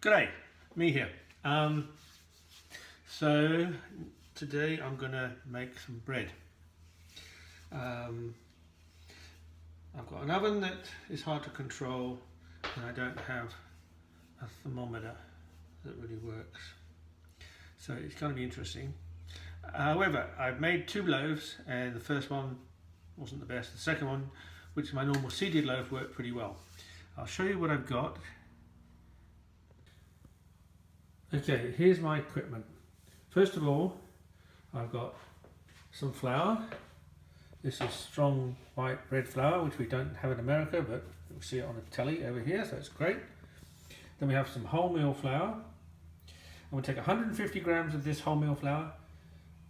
G'day, me here. So today I'm gonna make some bread. I've got an oven that is hard to control, and I don't have a thermometer that really works. So it's going to be interesting. However, I've made 2 loaves, and the first one wasn't the best. The second one, which is my normal seeded loaf, worked pretty well. I'll show you what I've got. Okay, here's my equipment. First of all, I've got some flour. This is strong white bread flour, which we don't have in America, but you'll see it on the telly over here, so it's great. Then we have some wholemeal flour. I'm going to take 150 grams of this wholemeal flour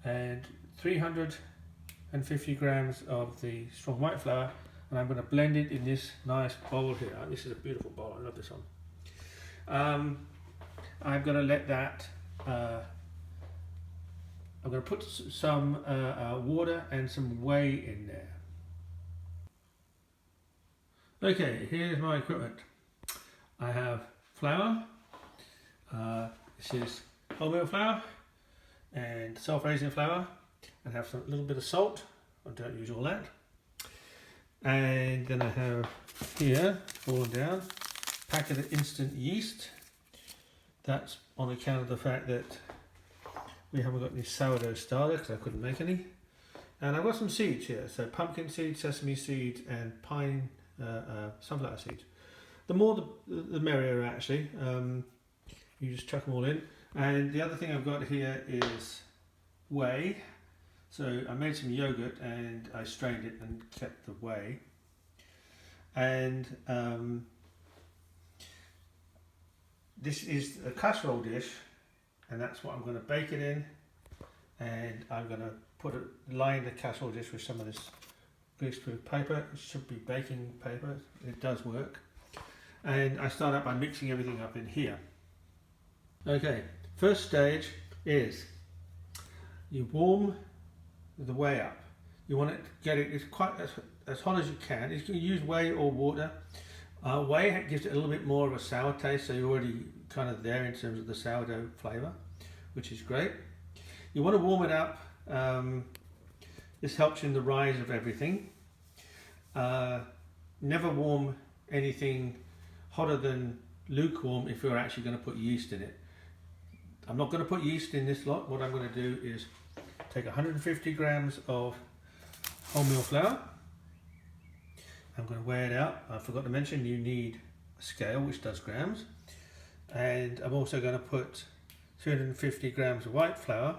and 350 grams of the strong white flour, and I'm going to blend it in this nice bowl here. This is a beautiful bowl, I love this one. I'm going to let that, I'm going to put some water and some whey in there. Okay, here's my equipment. I have flour, this is wholemeal flour and self-raising flour, and have a little bit of salt. I don't use all that. And then I have here, fallen down, a packet of instant yeast. That's on account of the fact that we haven't got any sourdough starter because I couldn't make any. And I've got some seeds here, so pumpkin seeds, sesame seeds, and sunflower seeds. The more the merrier, actually. You just chuck them all in. And the other thing I've got here is whey. So I made some yogurt and I strained it and kept the whey. And this is a casserole dish, and that's what I'm going to bake it in. And I'm going to line the casserole dish with some of this greaseproof paper. It should be baking paper. It does work. And I start out by mixing everything up in here. Okay, first stage is you warm the whey up. You want it to get it quite as hot as you can. You can use whey or water. Whey gives it a little bit more of a sour taste, so you're already kind of there in terms of the sourdough flavour, which is great. You want to warm it up. This helps in the rise of everything. Never warm anything hotter than lukewarm if you're actually going to put yeast in it. I'm not going to put yeast in this lot. What I'm going to do is take 150 grams of wholemeal flour. I'm going to weigh it out. I forgot to mention you need a scale which does grams. And I'm also going to put 350 grams of white flour.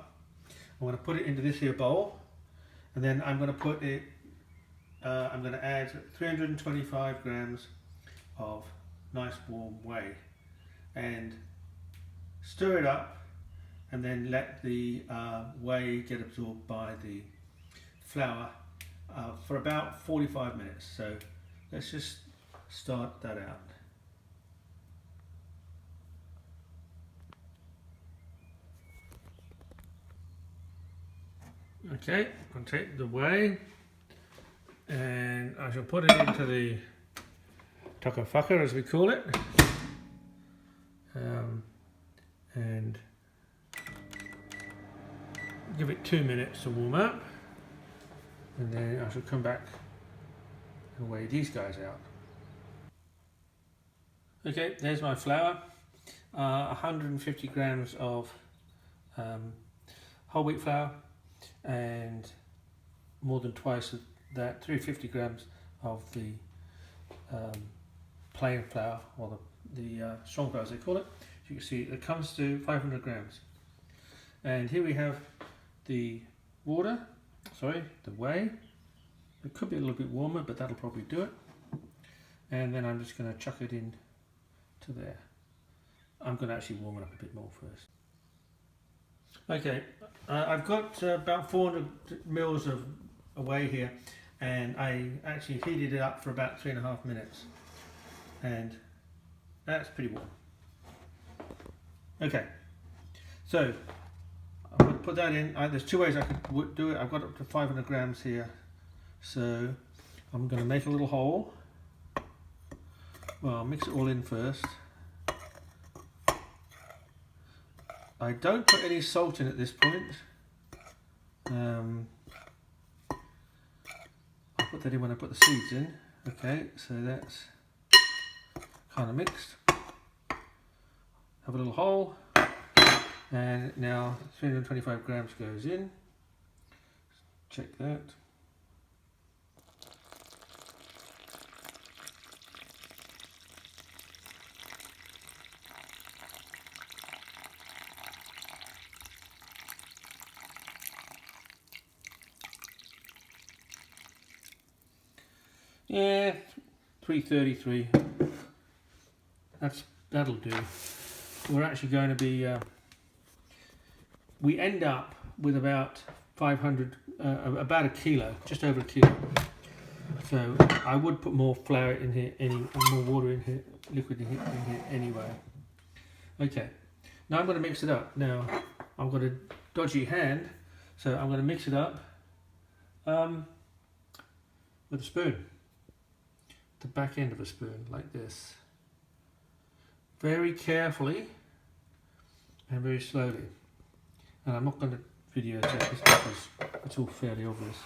I'm going to put it into this here bowl. And then I'm going to put it, I'm going to add 325 grams of nice warm whey. And stir it up, and then let the whey get absorbed by the flour for about 45 minutes. So let's just start that out. Okay, I'll take the whey and I shall put it into the tucker-fucker, as we call it, and give it 2 minutes to warm up, and then I shall come back and weigh these guys out. Okay, there's my flour, 150 grams of whole wheat flour, and more than twice of that, 350 grams of the plain flour, or the strong flour as they call it. As you can see, it comes to 500 grams. And here we have the the whey. It could be a little bit warmer, but that'll probably do it. And then I'm just going to chuck it in to there. I'm going to actually warm it up a bit more first. Okay, I've got about 400 mils of whey here, and I actually heated it up for about 3.5 minutes, and that's pretty warm. Okay, so I'm going to put that in. There's 2 ways I could do it. I've got up to 500 grams here, so I'm going to make a little hole. Well, I'll mix it all in first. I don't put any salt in at this point. I'll put that in when I put the seeds in. Okay, so that's kind of mixed. Have a little hole, and now 325 grams goes in. Check that. Yeah, 333. That'll do. We're actually going to be. We end up with about 500, about a kilo, just over a kilo. So I would put more flour in here, more water in here, liquid in here anyway. Okay, now I'm going to mix it up. Now I've got a dodgy hand, so I'm going to mix it up with a spoon. The back end of a spoon, like this. Very carefully and very slowly. And I'm not going to videotape this because it's all fairly obvious.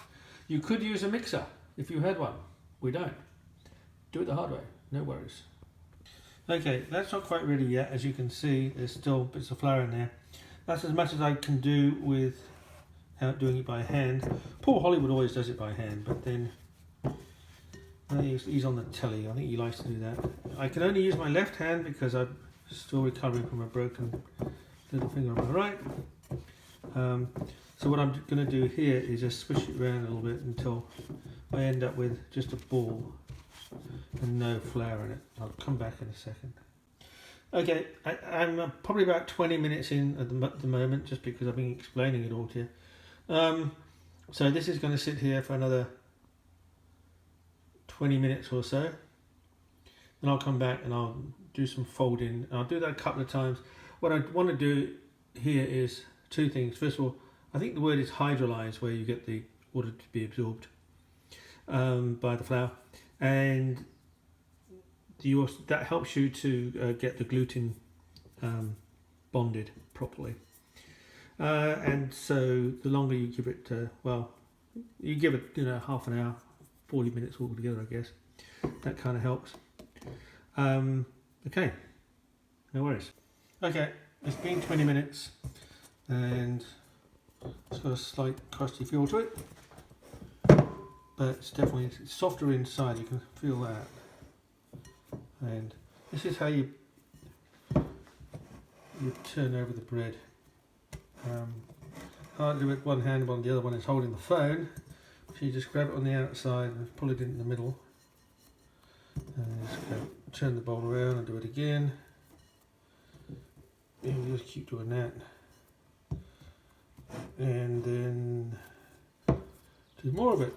You could use a mixer if you had one. We don't. Do it the hard way, no worries. Okay, that's not quite ready yet. As you can see, there's still bits of flour in there. That's as much as I can do without doing it by hand. Paul Hollywood always does it by hand, but then he's on the telly. I think he likes to do that. I can only use my left hand because I'm still recovering from a broken little finger on my right. So what I'm going to do here is just swish it around a little bit until I end up with just a ball and no flour in it. I'll come back in a second. Okay, I'm probably about 20 minutes in at the moment, just because I've been explaining it all to you. So this is going to sit here for another 20 minutes or so. Then I'll come back and I'll do some folding. I'll do that a couple of times. What I want to do here is two things. First of all, I think the word is hydrolyze, where you get the water to be absorbed by the flour, and that helps you to get the gluten bonded properly. And so the longer you give it, you give it half an hour, 40 minutes altogether, I guess. That kind of helps. Okay, no worries. Okay, it's been 20 minutes and it's got a slight crusty feel to it, but it's definitely softer inside. You can feel that. And this is how you turn over the bread. Hard to do it with one hand while the other one is holding the phone. So you just grab it on the outside and pull it in the middle. And just go, turn the bowl around and do it again. And you just keep doing that. And then do more of it.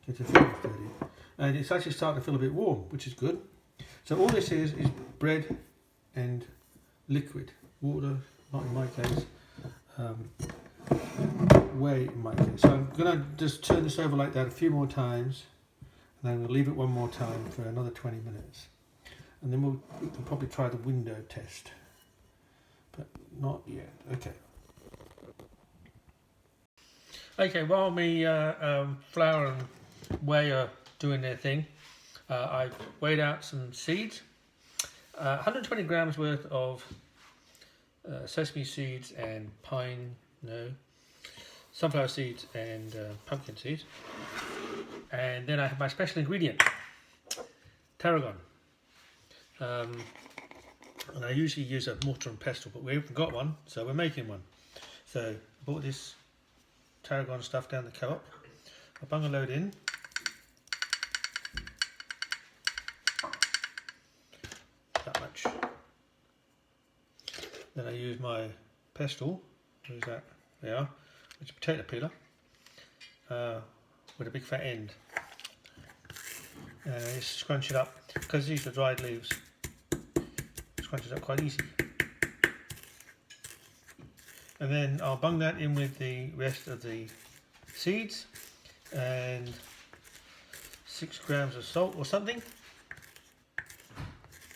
Get your fingers dirty. And it's actually starting to feel a bit warm, which is good. So all this is bread and liquid. Water, not in my case. Whey in my case. So I'm going to just turn this over like that a few more times. And then we'll leave it one more time for another 20 minutes. And then we can probably try the window test. But not yet. Okay. Okay, while me flour and whey are doing their thing, I've weighed out some seeds. 120 grams worth of sesame seeds and sunflower seeds and pumpkin seeds. And then I have my special ingredient, tarragon. And I usually use a mortar and pestle, but we haven't got one, so we're making one. So I bought this tarragon stuff down the co-op. I bung a load in. That much. Then I use my pestle. Where's that? There you are. It's a potato peeler with a big fat end. Scrunch it up, because these are dried leaves. Scrunch it up quite easy. And then I'll bung that in with the rest of the seeds and 6 grams of salt or something,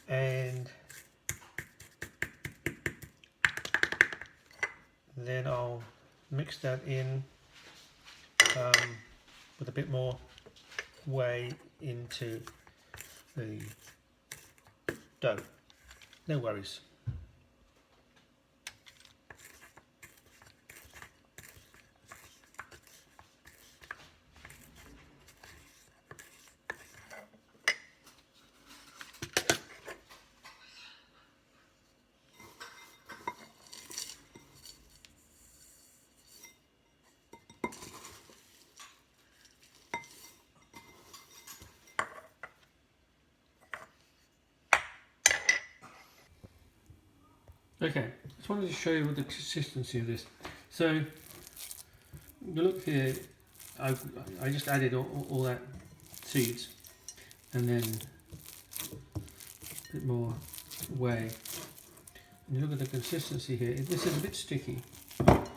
and And then I'll mix that in with a bit more whey into the dough. No worries. Okay, just wanted to show you the consistency of this. So, you look here, I just added all that seeds and then a bit more whey. And you look at the consistency here, this is a bit sticky, but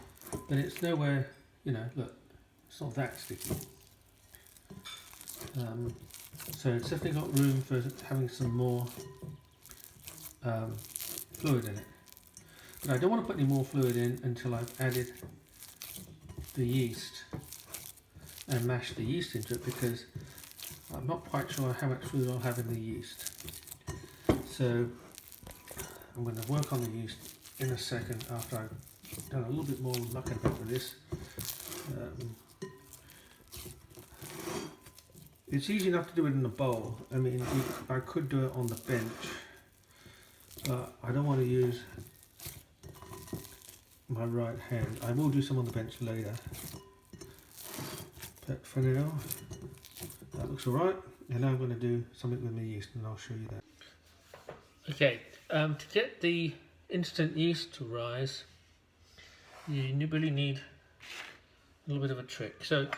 it's nowhere, you know, look, it's not that sticky. So it's definitely got room for having some more fluid in it. But I don't want to put any more fluid in until I've added the yeast and mashed the yeast into it, because I'm not quite sure how much fluid I'll have in the yeast. So I'm going to work on the yeast in a second after I've done a little bit more mucking about with this. It's easy enough to do it in a bowl. I mean, I could do it on the bench, but I don't want to use my right hand. I will do some on the bench later, but for now that looks alright, and now I'm going to do something with my yeast and I'll show you that. Okay, to get the instant yeast to rise, you really need a little bit of a trick. So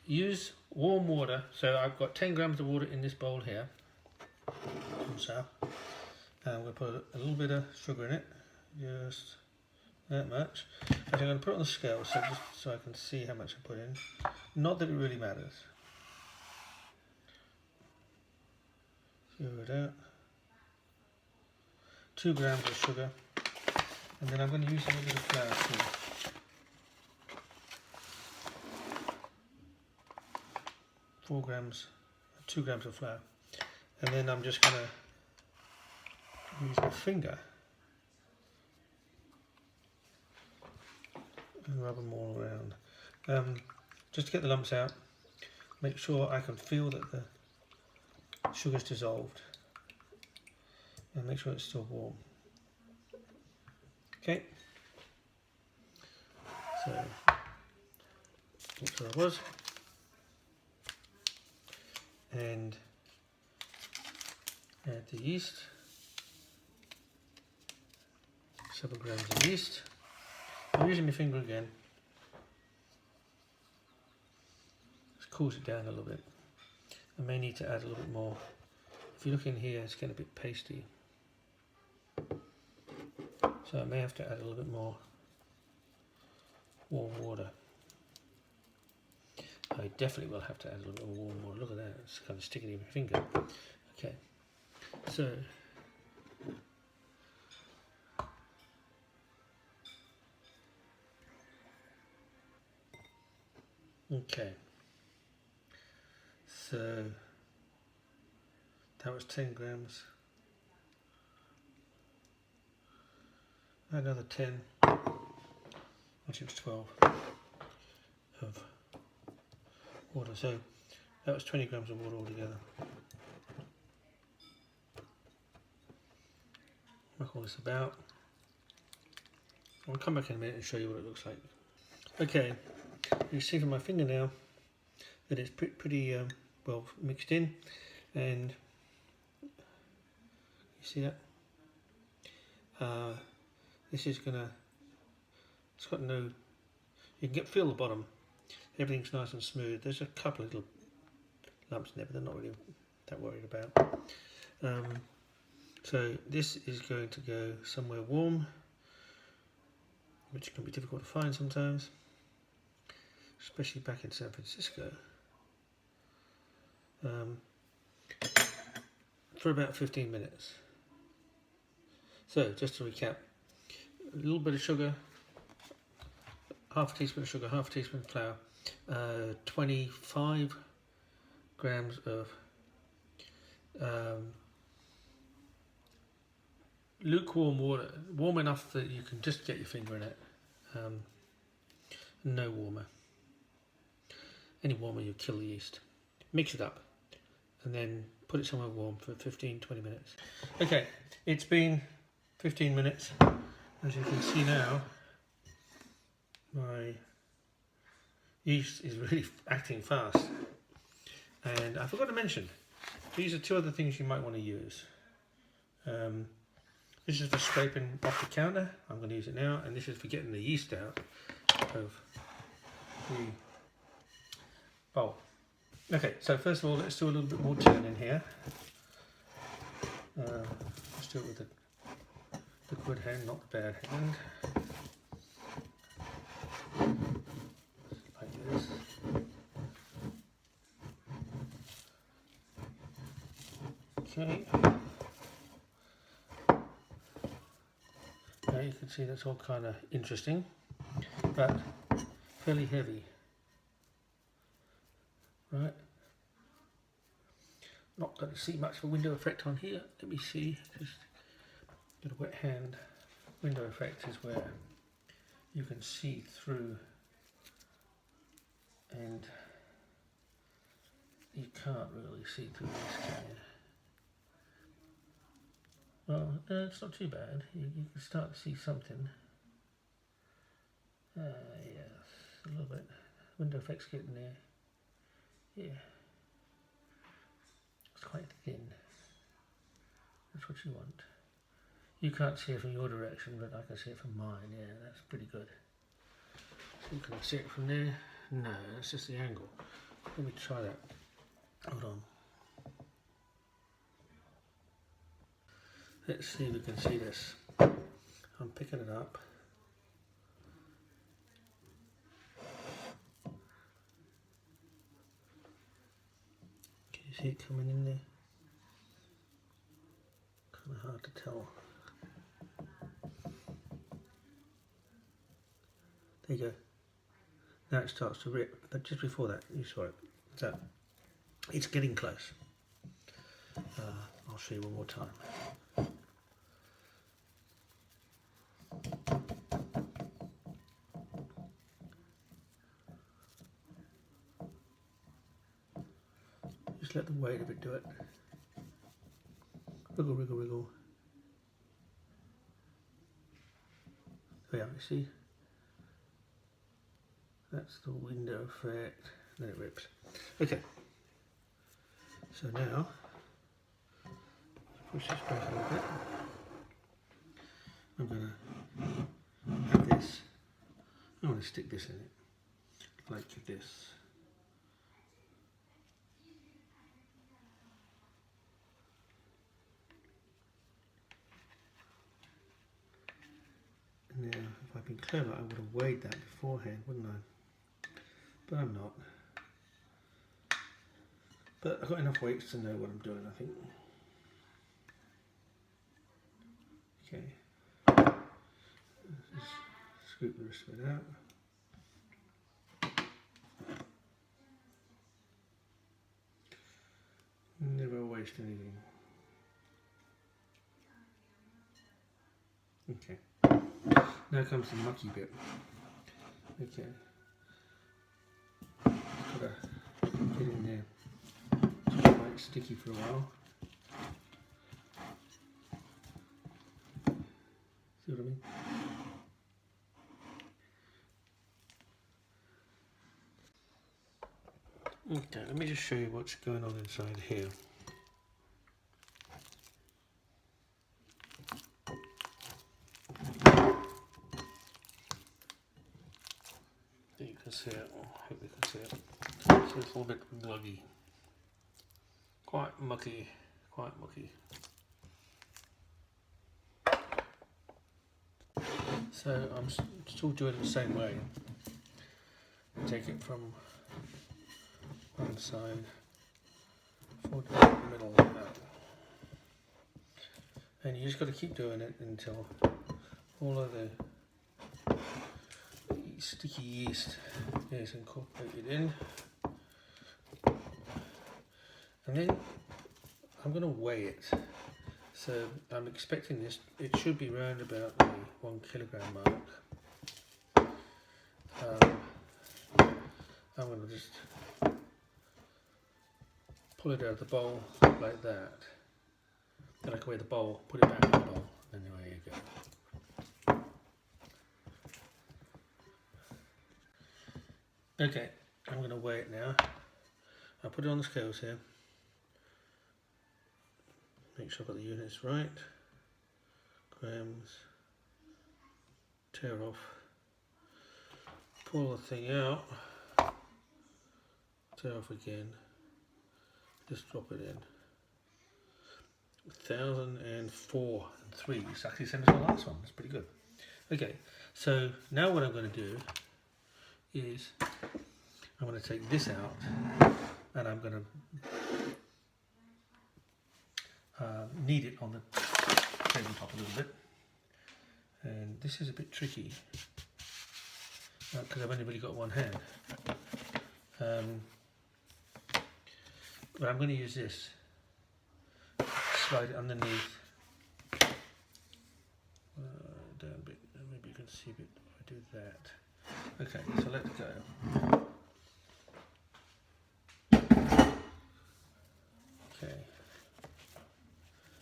use warm water. So I've got 10 grams of water in this bowl here. So I'm going to put a little bit of sugar in it, just that much. I'm going to put it on the scale so just so I can see how much I put in. Not that it really matters. Zero it out. 2 grams of sugar, and then I'm going to use a little bit of flour too. 4 grams, 2 grams of flour, and then I'm just going to use my finger and rub them all around, just to get the lumps out. Make sure I can feel that the sugar's dissolved, and make sure it's still warm. Okay, so that's where I was, and add the yeast, 7 grams of yeast. I'm using my finger again. Just cools it down a little bit. I may need to add a little bit more. If you look in here, it's getting a bit pasty, so I may have to add a little bit more warm water. I definitely will have to add a little bit of warm water. Look at that, it's kind of sticking in my finger. Okay, so so that was 10 grams. Another 10, which is 12 of water. So that was 20 grams of water altogether. Work all this about. I'll come back in a minute and show you what it looks like. Okay, you see from my finger now that it's pretty well mixed in, and you see that? This is gonna, it's got no, you can feel the bottom, everything's nice and smooth. There's a couple of little lumps in there, but they're not really that worried about. So this is going to go somewhere warm, which can be difficult to find sometimes, especially back in San Francisco, for about 15 minutes. So just to recap, a little bit of sugar, half a teaspoon of sugar, half a teaspoon of flour, 25 grams of lukewarm water, warm enough that you can just get your finger in it, no warmer. Any warmer you'll kill the yeast. Mix it up and then put it somewhere warm for 15-20 minutes. Okay, it's been 15 minutes. As you can see now, my yeast is really acting fast. And I forgot to mention, these are two other things you might want to use. This is for scraping off the counter. I'm going to use it now, and this is for getting the yeast out of the bowl. Okay, so first of all, let's do a little bit more turning here. Let's do it with the good hand, not the bad hand. Like this. Okay. Now you can see that's all kind of interesting, but fairly heavy. Right. Not going to see much of a window effect on here. Let me see. Just get a wet hand. Window effect is where you can see through, and you can't really see through this, can you? Well, it's not too bad. You can start to see something. Yes, a little bit. Window effect's getting there. Yeah. It's quite thin. That's what you want. You can't see it from your direction, but I can see it from mine. Yeah, that's pretty good. So you can see it from there. No, that's just the angle. Let me try that. Hold on. Let's see if we can see this. I'm picking it up. Can you see it coming in there? Kind of hard to tell. There you go. Now it starts to rip, but just before that, you saw it. So it's getting close. I'll show you one more time. Just let the weight of it do it. Wriggle, wriggle, wriggle. There you are, you see? That's the window effect. Then it rips. Okay. So now, push this back a little bit. I'm going to have this. I want to stick this in it, like this. Now, if I'd been clever, I would have weighed that beforehand, wouldn't I? But I'm not. But I've got enough weights to know what I'm doing, I think. Okay. Just scoop the rest of it out. Never waste anything. Okay. Now comes the mucky bit. Okay. Gotta get in there. It's quite sticky for a while. See what I mean? Okay, let me just show you what's going on inside here. You can see it, I hope you can see it. So it's a little bit gluggy. Quite mucky, quite mucky. So I'm still doing it the same way. Take it from one side, forward to the middle like that. And you just got to keep doing it until all of the sticky yeast is incorporated in, and then I'm going to weigh it. So I'm expecting this, it should be round about the 1 kilogram mark. I'm going to just pull it out of the bowl like that. Then I can weigh the bowl, put it back in the bowl, and there you go. Okay, I'm going to weigh it now. I'll put it on the scales here. Make sure I've got the units right. Grams. Tear off. Pull the thing out. Tear off again. Just drop it in. 1,004 and 3. It's actually the same as the last one. That's pretty good. Okay, so now what I'm going to do is I'm going to take this out and I'm going to knead it on the tabletop a little bit. And this is a bit tricky because I've only really got one hand. But I'm going to use this. Slide it underneath. Down a bit. Maybe you can see a bit if I do that. Okay, so let's go. Okay.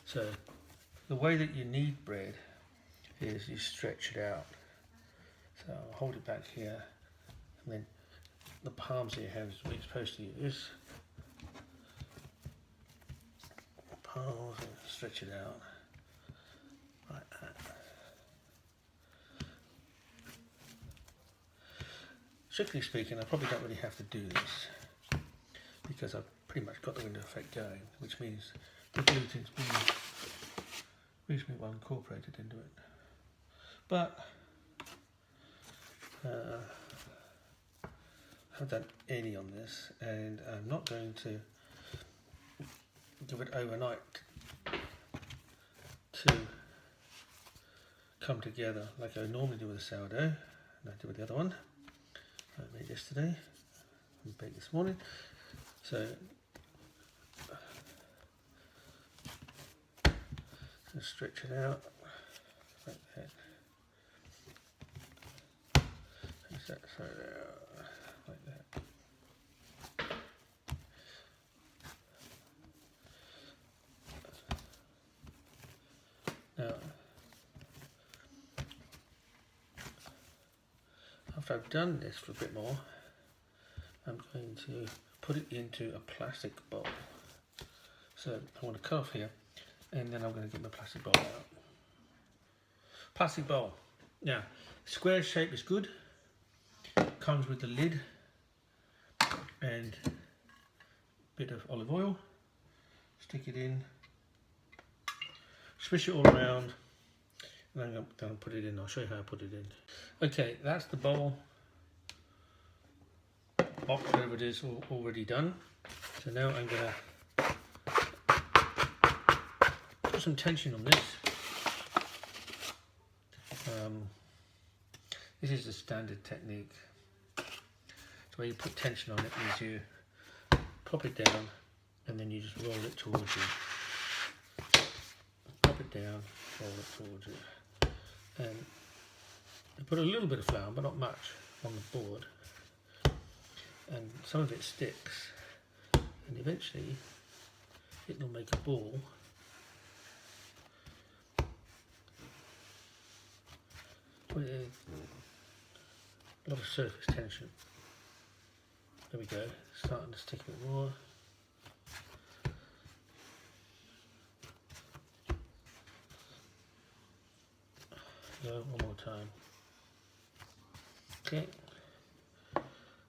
So the way that you knead bread is you stretch it out. So I'll hold it back here, and then the palms of your hands are what you're supposed to use. Palms, and stretch it out like that. Strictly speaking, I probably don't really have to do this because I've pretty much got the window effect going, which means the gluten's been reasonably well incorporated into it. But I haven't done any on this, and I'm not going to give it overnight to come together like I normally do with a sourdough, and I do with the other one I made yesterday and baked this morning. So just stretch it out like that. Push that side out like that. Now, after I've done this for a bit more, I'm going to put it into a plastic bowl. So I want to cut off here, and then I'm going to get my plastic bowl out. Plastic bowl. Now, square shape is good. Comes with the lid and a bit of olive oil. Stick it in. Swish it all around, and then I'll put it in. I'll show you how I put it in. Okay, that's the bowl, box, whatever it is, already done. So now I'm going to put some tension on this. This is the standard technique. So where you put tension on it is you pop it down and then you just roll it towards you. Pop it down, roll it towards you. And I put a little bit of flour, but not much, on the board. And some of it sticks. And eventually it will make a ball. With a lot of surface tension. There we go, starting to stick a bit more. Go one more time. Okay,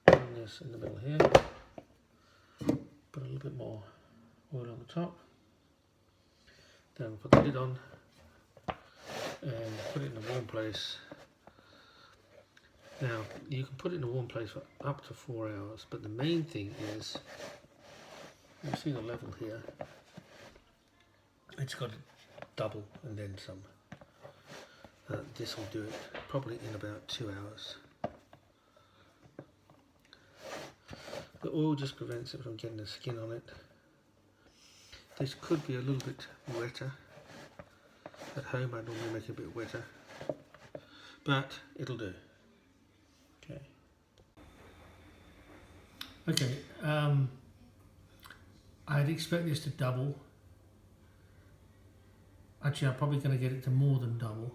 put this in the middle here. Put a little bit more oil on the top. Then put the lid on and put it in a warm place. Now, you can put it in a warm place for up to 4 hours, but the main thing is, you see the level here, it's got to double and then some. This will do it probably in about 2 hours. The oil just prevents it from getting the skin on it. This could be a little bit wetter. At home I normally make it a bit wetter, but it'll do. Okay. Okay, I'd expect this to double. Actually, I'm probably going to get it to more than double.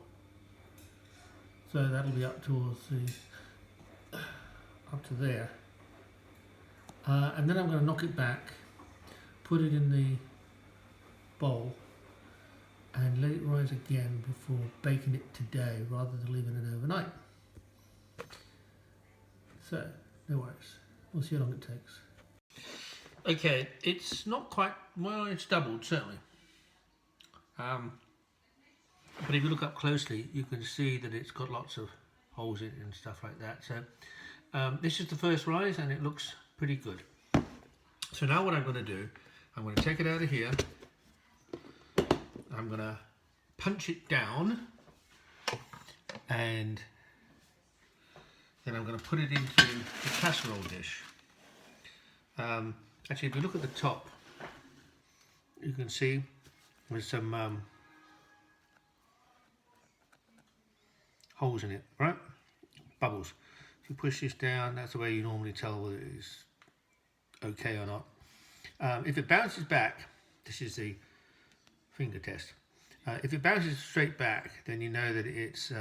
So that'll be up towards the, up to there. And then I'm going to knock it back, put it in the bowl, and let it rise again before baking it today rather than leaving it overnight. So, no worries. We'll see how long it takes. Okay, it's not quite, well, it's doubled certainly. But if you look up closely, you can see that it's got lots of holes in it and stuff like that. So this is the first rise and it looks pretty good. So now what I'm going to do, I'm going to take it out of here. I'm going to punch it down and then I'm going to put it into the casserole dish. Actually, if you look at the top, you can see there's some holes in it, right? Bubbles. If you push this down, that's the way you normally tell whether it's okay or not. If it bounces back, this is the finger test. If it bounces straight back, then you know that it's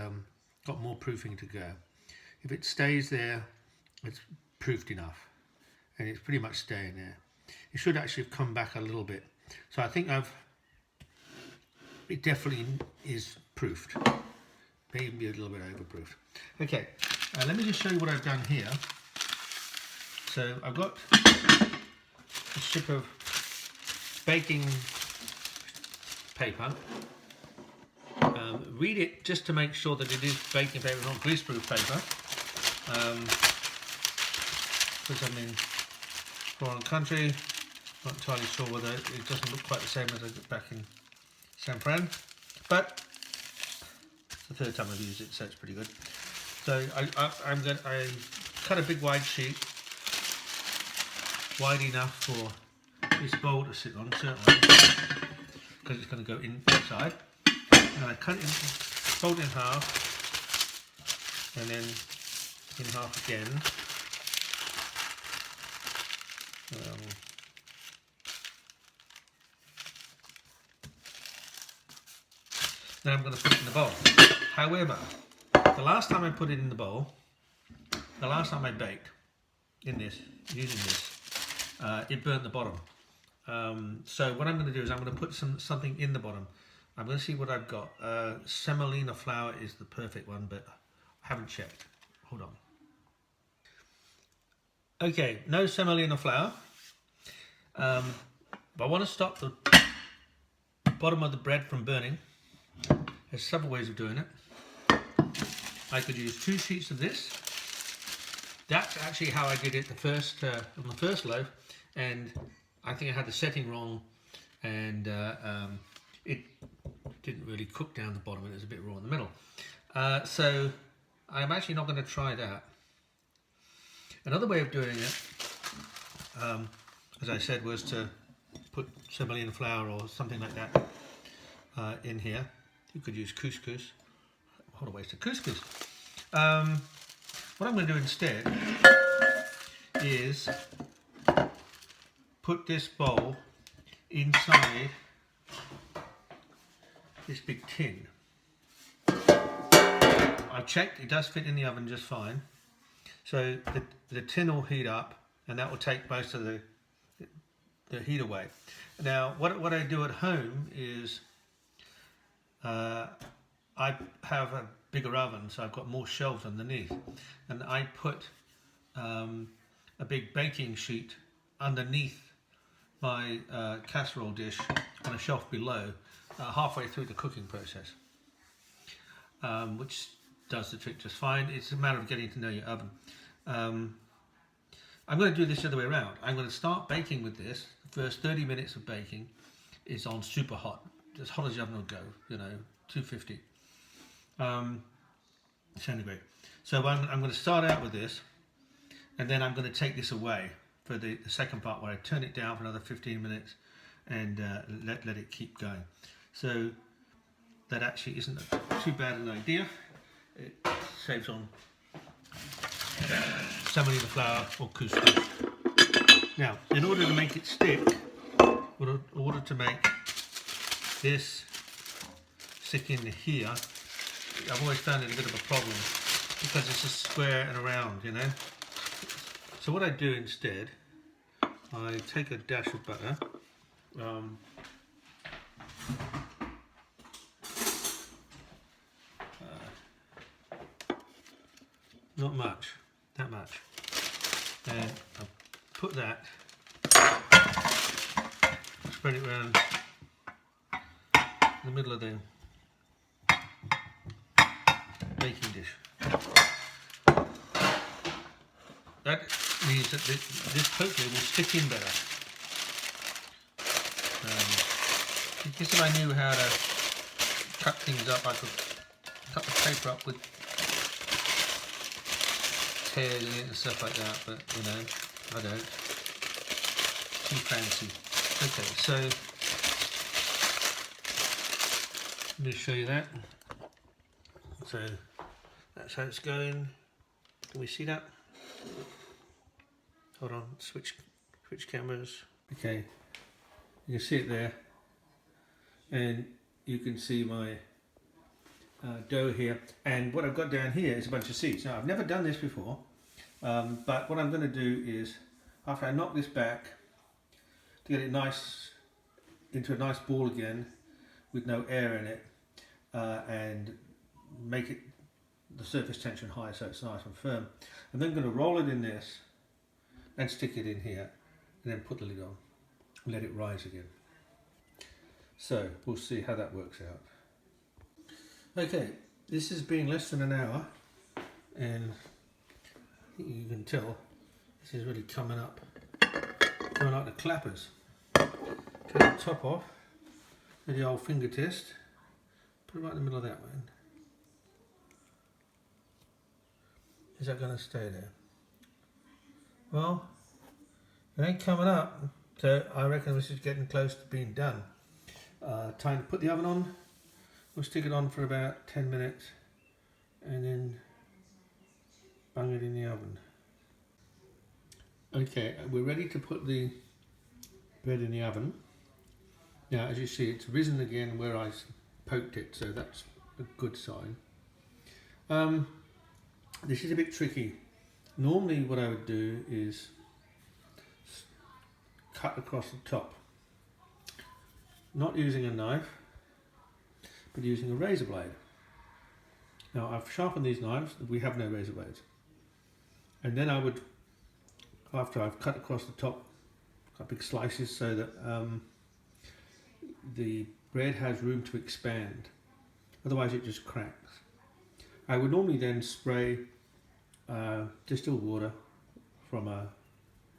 got more proofing to go. If it stays there, it's proofed enough, and it's pretty much staying there. It should actually have come back a little bit. So I think it definitely is proofed. Maybe a little bit overproofed. Okay, let me just show you what I've done here. So I've got a strip of baking paper. Read it just to make sure that it is baking paper, not greaseproof paper. Because I'm in foreign country, not entirely sure whether it doesn't look quite the same as I did back in San Fran, but it's the third time I've used it, so it's pretty good. So I cut a big wide sheet, wide enough for this bowl to sit on, certainly, because it's going to go inside. And I cut it, fold it in half, and then in half again. Then I'm going to put it in the bowl. However, the last time I put it in the bowl, the last time I baked in this, using this, it burnt the bottom. So what I'm going to do is I'm going to put something in the bottom. I'm going to see what I've got. Semolina flour is the perfect one, but I haven't checked. Hold on. Okay, no semolina flour. But I want to stop the bottom of the bread from burning. There's several ways of doing it. I could use 2 sheets of this. That's actually how I did it on the first loaf, and I think I had the setting wrong, and it didn't really cook down the bottom, and it was a bit raw in the middle. So I'm actually not going to try that. Another way of doing it, as I said, was to put semolina flour or something like that in here. You could use couscous. What a waste of couscous. What I'm going to do instead is put this bowl inside this big tin. I've checked, it does fit in the oven just fine. So the tin will heat up, and that will take most of the heat away. Now, what I do at home is I have a bigger oven, so I've got more shelves underneath, and I put a big baking sheet underneath my casserole dish on a shelf below, halfway through the cooking process, which does the trick just fine. It's a matter of getting to know your oven. I'm going to do this the other way around. I'm going to start baking with this. The first 30 minutes of baking is on super hot, as hot as the oven will go, 250 centigrade. So I'm going to start out with this, and then I'm going to take this away for the second part where I turn it down for another 15 minutes and let it keep going. So that actually isn't too bad an idea. It saves on semolina flour or couscous. Now, in order to make it stick, in order to make this stick in here, I've always found it a bit of a problem because it's a square and a round, you know. So what I do instead, I take a dash of butter, not much, that much, and I put that, spread it around the middle of the baking dish. That means that this hopefully will stick in better. Because if I knew how to cut things up, I could cut the paper up with tears in it and stuff like that, but you know, I don't. Too fancy. Okay, so let me show you that. So that's how it's going. Can we see that? Hold on, switch cameras. Okay, you can see it there, and you can see my dough here. And what I've got down here is a bunch of seeds. Now I've never done this before, but what I'm going to do is, after I knock this back, to get it nice into a nice ball again with no air in it, and make it the surface tension high so it's nice and firm. I'm then going to roll it in this and stick it in here and then put the lid on and let it rise again. So we'll see how that works out. Okay, this has been less than an hour and you can tell this is really coming up like the clappers. Cut the top off with the old finger test, put it right in the middle of that one. Is that going to stay there? Well, it ain't coming up, so I reckon this is getting close to being done. Time to put the oven on. We'll stick it on for about 10 minutes and then bung it in the oven. Okay, we're ready to put the bread in the oven. Now, as you see, it's risen again where I poked it, so that's a good sign. This is a bit tricky. Normally what I would do is cut across the top, not using a knife, but using a razor blade. Now I've sharpened these knives, we have no razor blades. And then I would, after I've cut across the top, cut big slices so that the bread has room to expand, otherwise it just cracks. I would normally then spray distilled water from a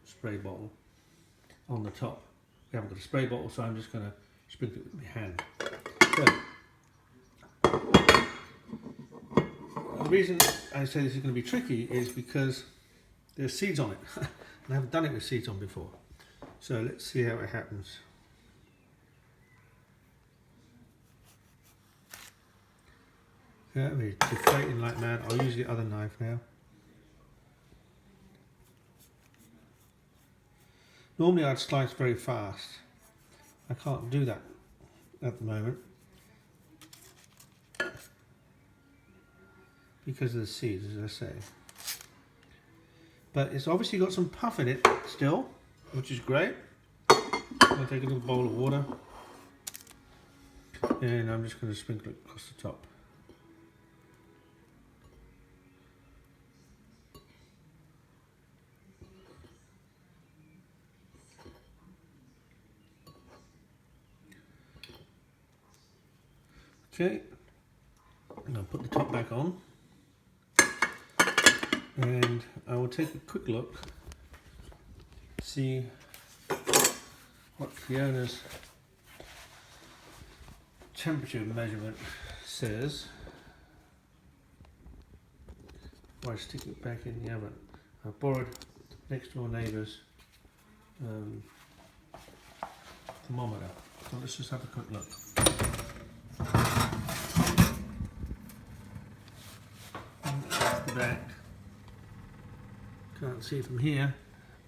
spray bottle on the top. We haven't got a spray bottle, so I'm just going to sprinkle it with my hand. So, the reason I say this is going to be tricky is because there's seeds on it. And I haven't done it with seeds on before. So let's see how it happens. Yeah, we're deflating like mad. I'll use the other knife now. Normally I'd slice very fast. I can't do that at the moment because of the seeds, as I say. But it's obviously got some puff in it still, which is great. I'll take a little bowl of water and I'm just going to sprinkle it across the top. Okay, and I'll put the top back on and I will take a quick look, see what Fiona's temperature measurement says before I stick it back in the oven. I borrowed next door neighbour's thermometer. So let's just have a quick look. That's the back. Can't see from here,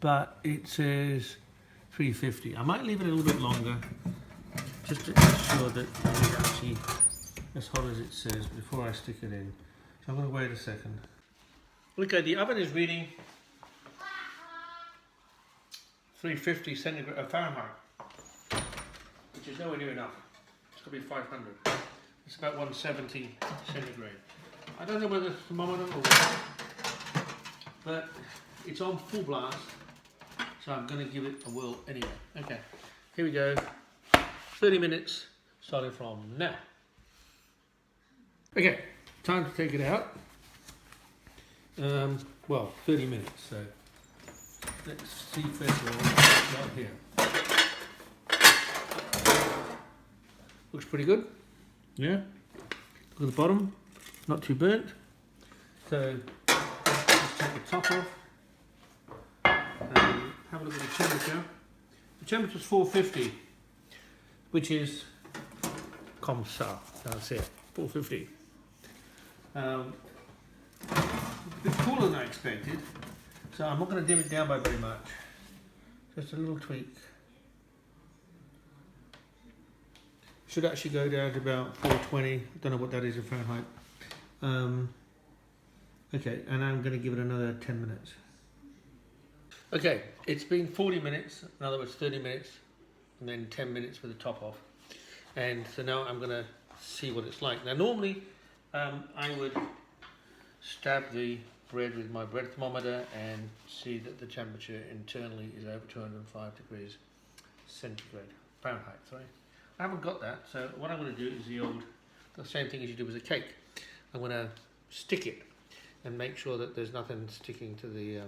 but it says 350. I might leave it a little bit longer, just to ensure that it's actually as hot as it says before I stick it in. So I'm going to wait a second. Okay, the oven is reading 350 centigrade Fahrenheit, which is nowhere near enough. It's going to be 500. It's about 170 centigrade. I don't know whether it's a thermometer or what, but it's on full blast, so I'm going to give it a whirl anyway. Okay, here we go. 30 minutes, starting from now. Okay, time to take it out. Well, 30 minutes, so let's see first of all, right here. Looks pretty good, yeah? Look at the bottom, not too burnt. So, let's take the top off. Have a look at the temperature. The temperature is 450, which is comme ça, that's it, 450. A bit cooler than I expected, so I'm not going to dim it down by very much. Just a little tweak. Should actually go down to about 420. Don't know what that is in Fahrenheit. Okay, and I'm going to give it another 10 minutes. Okay, it's been 40 minutes, in other words 30 minutes, and then 10 minutes with the top off. And so now I'm going to see what it's like. Now normally I would stab the bread with my bread thermometer and see that the temperature internally is over 205 degrees centigrade, Fahrenheit, sorry. I haven't got that, so what I'm going to do is the same thing as you do with a cake. I'm going to stick it and make sure that there's nothing sticking to the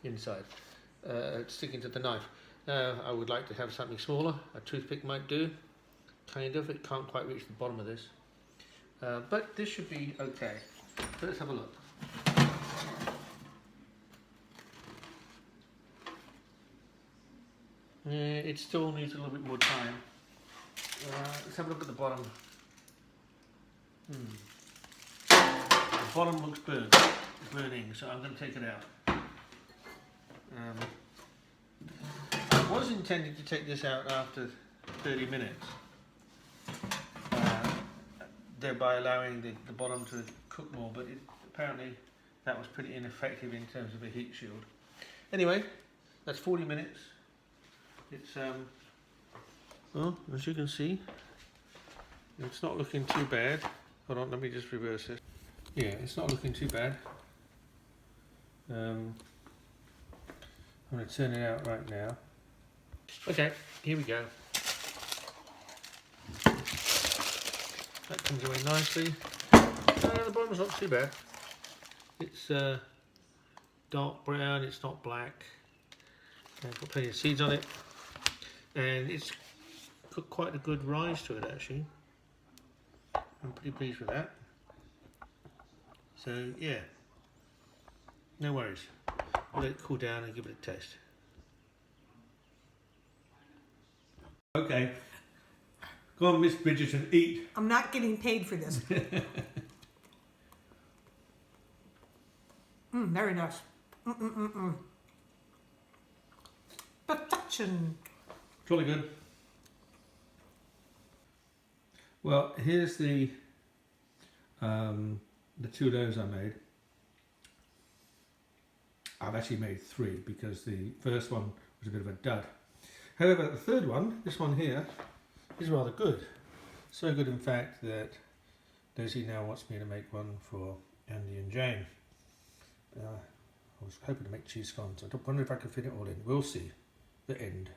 inside, sticking to the knife. Now I would like to have something smaller. A toothpick might do, kind of. It can't quite reach the bottom of this, but this should be okay. So let's have a look. It still needs a little bit more time. Let's have a look at the bottom. The bottom looks burning, so I'm going to take it out. I was intending to take this out after 30 minutes, thereby allowing the bottom to cook more, but apparently that was pretty ineffective in terms of a heat shield. Anyway, that's 40 minutes. It's well, as you can see, it's not looking too bad. Hold on, let me just reverse it. Yeah, it's not looking too bad. I'm going to turn it out right now. Okay, here we go. That comes away nicely. The bottom's not too bad. It's dark brown, it's not black. I've got plenty of seeds on it. And it's got quite a good rise to it actually. I'm pretty pleased with that. So yeah, no worries. I'll let it cool down and give it a taste. Okay, go on Miss Bridgerton, eat. I'm not getting paid for this. Very nice. Perfection. It's really good. Well, here's the two doughs I made. I've actually made three because the first one was a bit of a dud. However, the third one, this one here, is rather good. So good, in fact, that Daisy now wants me to make one for Andy and Jane. I was hoping to make cheese scones. I wonder if I could fit it all in. We'll see. The end.